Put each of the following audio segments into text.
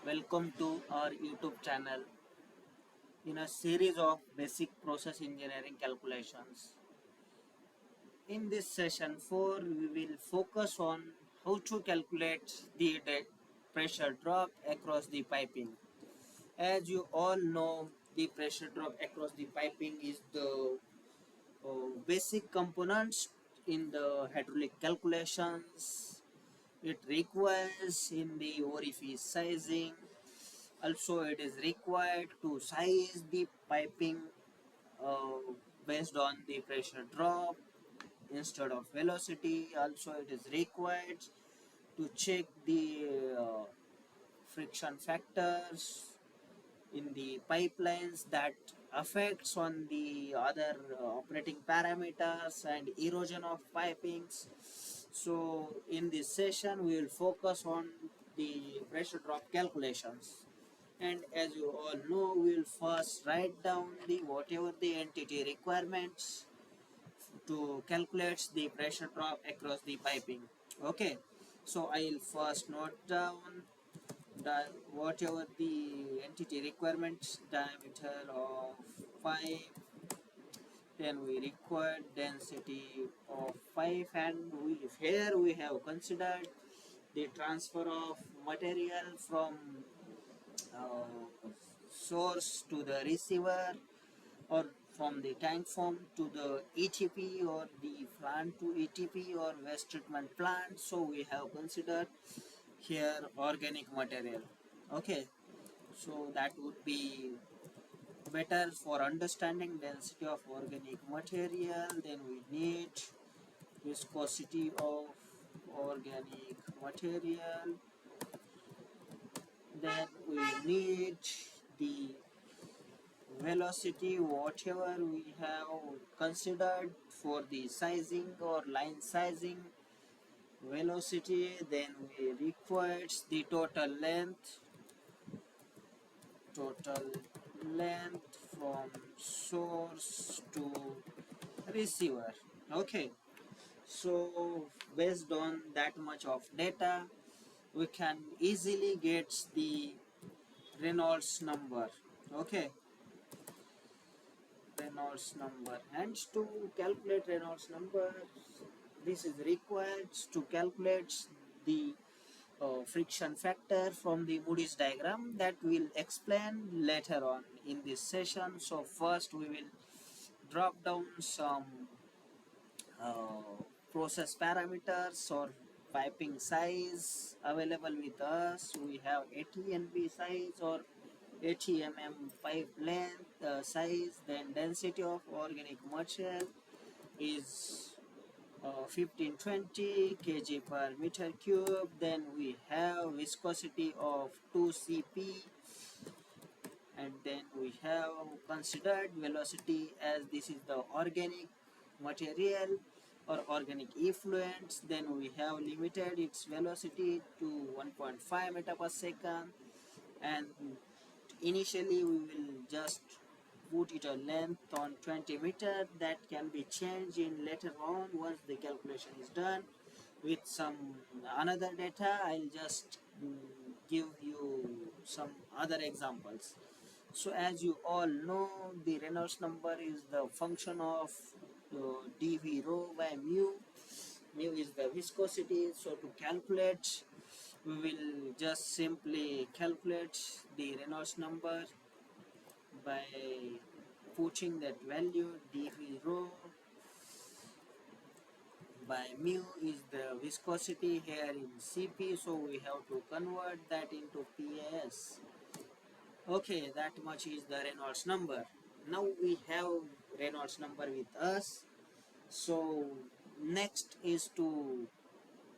Welcome to our YouTube channel in a series of basic process engineering calculations. In this session 4, we will focus on how to calculate the pressure drop across the piping. As you all know, the pressure drop across the piping is the basic components in the hydraulic calculations. It requires in the orifice sizing. Also, it is required to size the piping uh, based on the pressure drop instead of velocity. Also, it is required to check the friction factors in the pipelines that affects on the other operating parameters and erosion of pipings. So in this session we will focus on the pressure drop calculations, and as you all know, we will first write down the whatever the entity requirements to calculate the pressure drop across the piping. Okay, so I will first note down the whatever the entity requirements, diameter of pipe, then we require density of pipe, and here we have considered the transfer of material from uh, source to the receiver, or from the tank farm to the ETP, or the plant to ETP or waste treatment plant. So we have considered here organic material. Okay, so that would be better for understanding density of organic material. Then we need viscosity of organic material. Then we need the velocity whatever we have considered for the sizing or line sizing velocity. Then we require the total length from source to receiver. Okay, so based on that much of data we can easily get the Reynolds number. Okay, Reynolds number, and to calculate Reynolds number, this is required to calculate the friction factor from the Moody's diagram that we'll explain later on in this session. So first we will drop down some process parameters or piping size available with us. We have 80 NB size or 80 mm pipe length size. Then density of organic material is 1520 kg per meter cube. Then we have viscosity of 2 cp, and then we have considered velocity as this is the organic material or organic effluents. Then we have limited its velocity to 1.5 meter per second, and initially we will just put it a length on 20 meter. That can be changed in later on once the calculation is done with some another data. I'll just give you some other examples. So as you all know, the Reynolds number is the function of dV rho by mu. Mu is the viscosity. So to calculate, we will just simply calculate the Reynolds number by putting that value. dV rho by mu is the viscosity here in Cp, so we have to convert that into PAS. Okay, that much is the Reynolds number. Now we have Reynolds number with us. So next is to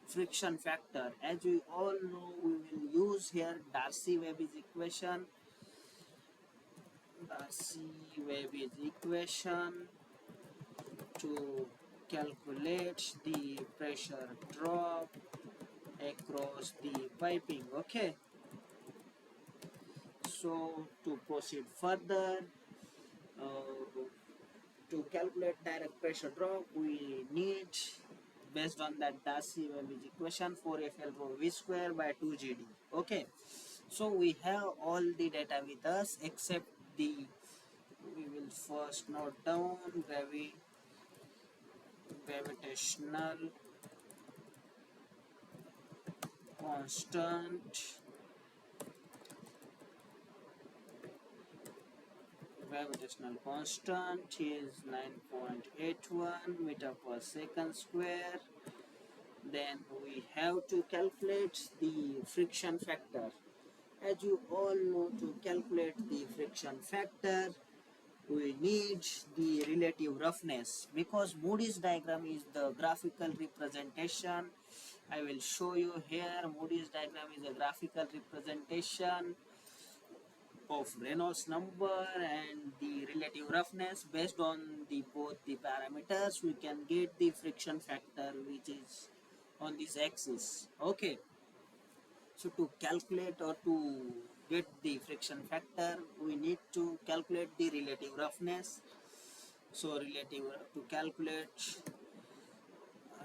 friction factor. As we all know, we will use here Darcy Weisbach equation. Darcy Weisbach equation to calculate the pressure drop across the piping. Okay, so to proceed further, uh, to calculate direct pressure drop, we need, based on that Darcy Weisbach equation, 4FL rho V square by 2GD. Okay, So we have all the data with us except the, we will first note down gravitational constant. Gravitational constant is 9.81 meter per second square. Then we have to calculate the friction factor. As you all know, to calculate the friction factor, we need the relative roughness, because Moody's diagram is the graphical representation. I will show you here. Moody's diagram is a graphical representation of Reynolds number and the relative roughness. Based on the both the parameters, we can get the friction factor, which is on this axis. Okay, so to calculate or to get the friction factor, we need to calculate the relative roughness. So to calculate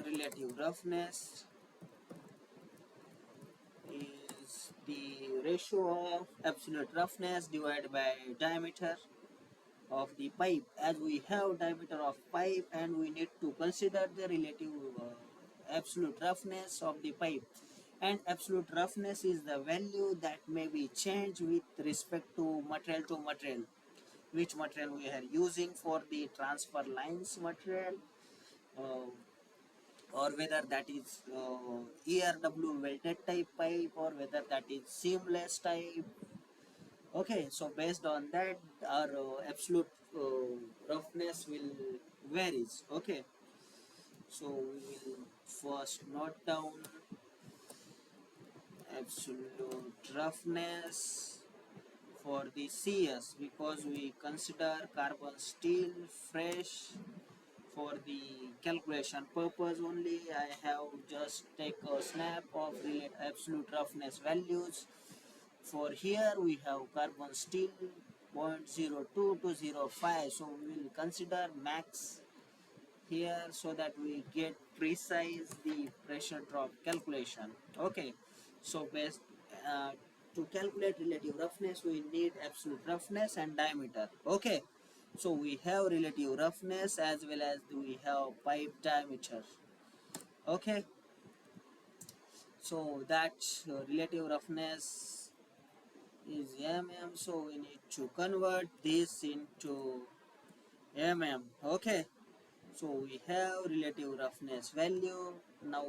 relative roughness is the ratio of absolute roughness divided by diameter of the pipe. As we have diameter of pipe and we need to consider the relative absolute roughness of the pipe, and absolute roughness is the value that may be changed with respect to material, which material we are using for the transfer lines material, uh, or whether that is ERW welded type pipe or whether that is seamless type. Okay, so based on that, our absolute roughness will varies. Okay, so we will first note down absolute roughness for the CS, because we consider carbon steel fresh for the calculation purpose only. I have just take a snap of the absolute roughness values. For here we have carbon steel 0.02 to 0.5, so we will consider max here so that we get precise the pressure drop calculation. Okay, so based uh, to calculate relative roughness, we need absolute roughness and diameter. Okay, so we have relative roughness as well as we have pipe diameter. Okay, so that relative roughness is mm, so we need to convert this into mm. Okay, so we have relative roughness value. Now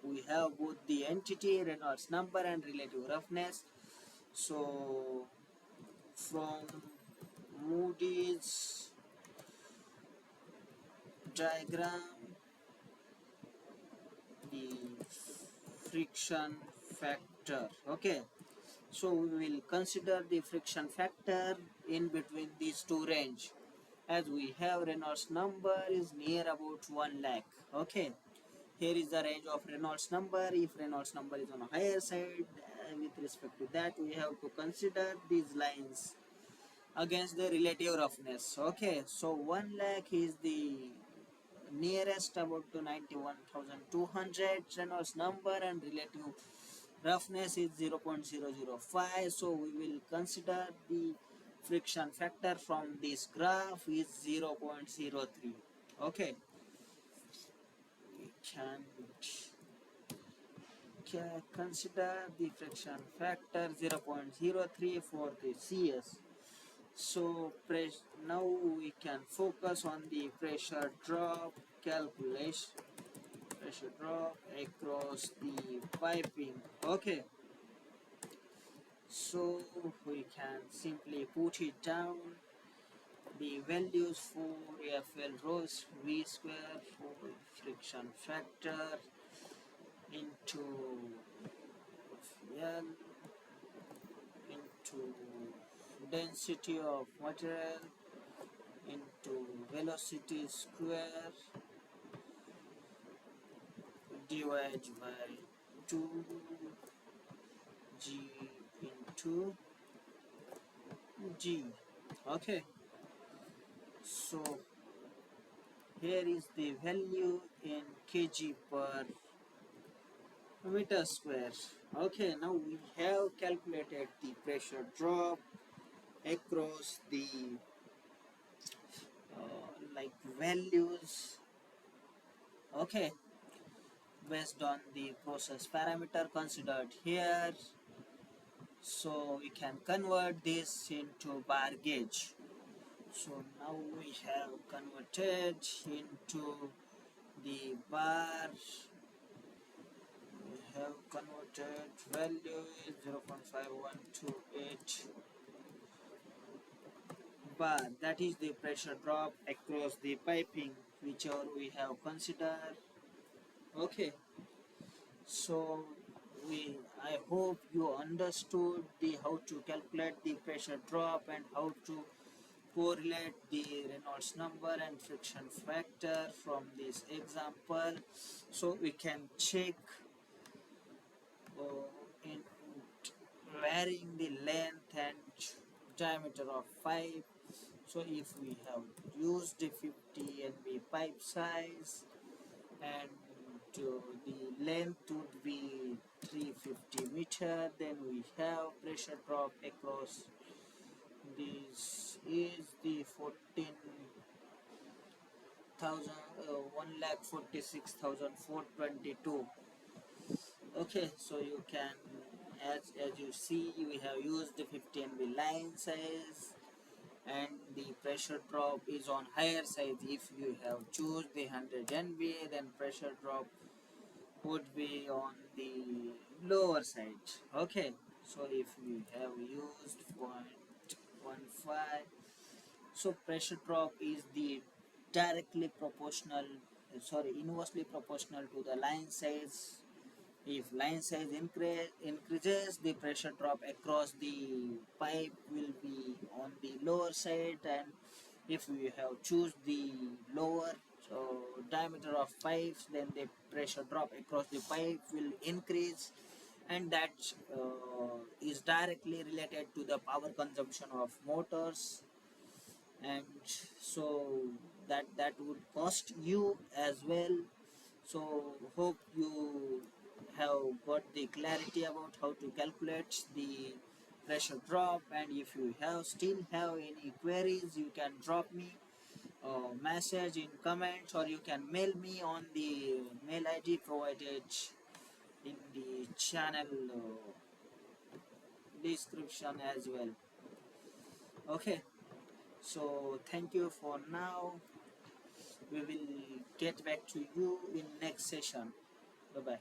we have both the entity Reynolds number and relative roughness. So from Moody's diagram, the friction factor. Okay, so we will consider the friction factor in between these two range. As we have Reynolds number is near about 1 lakh. Okay, here is the range of Reynolds number. If Reynolds number is on a higher side, with respect to that, we have to consider these lines against the relative roughness. Okay, so 1 lakh is the nearest about to 91,200 Reynolds number, and relative roughness is 0.005. So we will consider the friction factor from this graph is 0.03. Okay, we can consider the friction factor 0.03 for the CS. So now we can focus on the pressure drop calculation, pressure drop across the piping. Okay, so we can simply put it down, the values for FL rose V square for friction factor into L into density of material into velocity square divided by 2 G into G. Okay, so here is the value in kg per meter square. Okay, now we have calculated the pressure drop across the like values. Okay, based on the process parameter considered here. So we can convert this into bar gauge. So now we have converted into the bar. We have converted value is 0.5128 bar. That is the pressure drop across the piping, whichever we have considered. Okay, so I hope you understood the how to calculate the pressure drop and how to correlate the Reynolds number and friction factor from this example. So we can check in varying the length and diameter of pipe. So if we have used the 50 NB pipe size and the length would be 350 meter, then we have pressure drop across this is the 1,46,422. Okay, so you can, as you see, we have used the 50 NB line size and the pressure drop is on higher side. If you have choose the 100 NB, then pressure drop would be on the lower side. Okay, so if we have used 0.15, so pressure drop is the directly proportional, inversely proportional to the line size. If line size increases, the pressure drop across the pipe will be on the lower side, and if we have choose the lower diameter of pipes, then the pressure drop across the pipe will increase, and that is directly related to the power consumption of motors, and so that would cost you as well. So hope you have got the clarity about how to calculate the pressure drop, and if you still have any queries, you can drop me a message in comments, or you can mail me on the mail ID provided in the channel description as well. Okay, so thank you for now. We will get back to you in next session. Bye bye.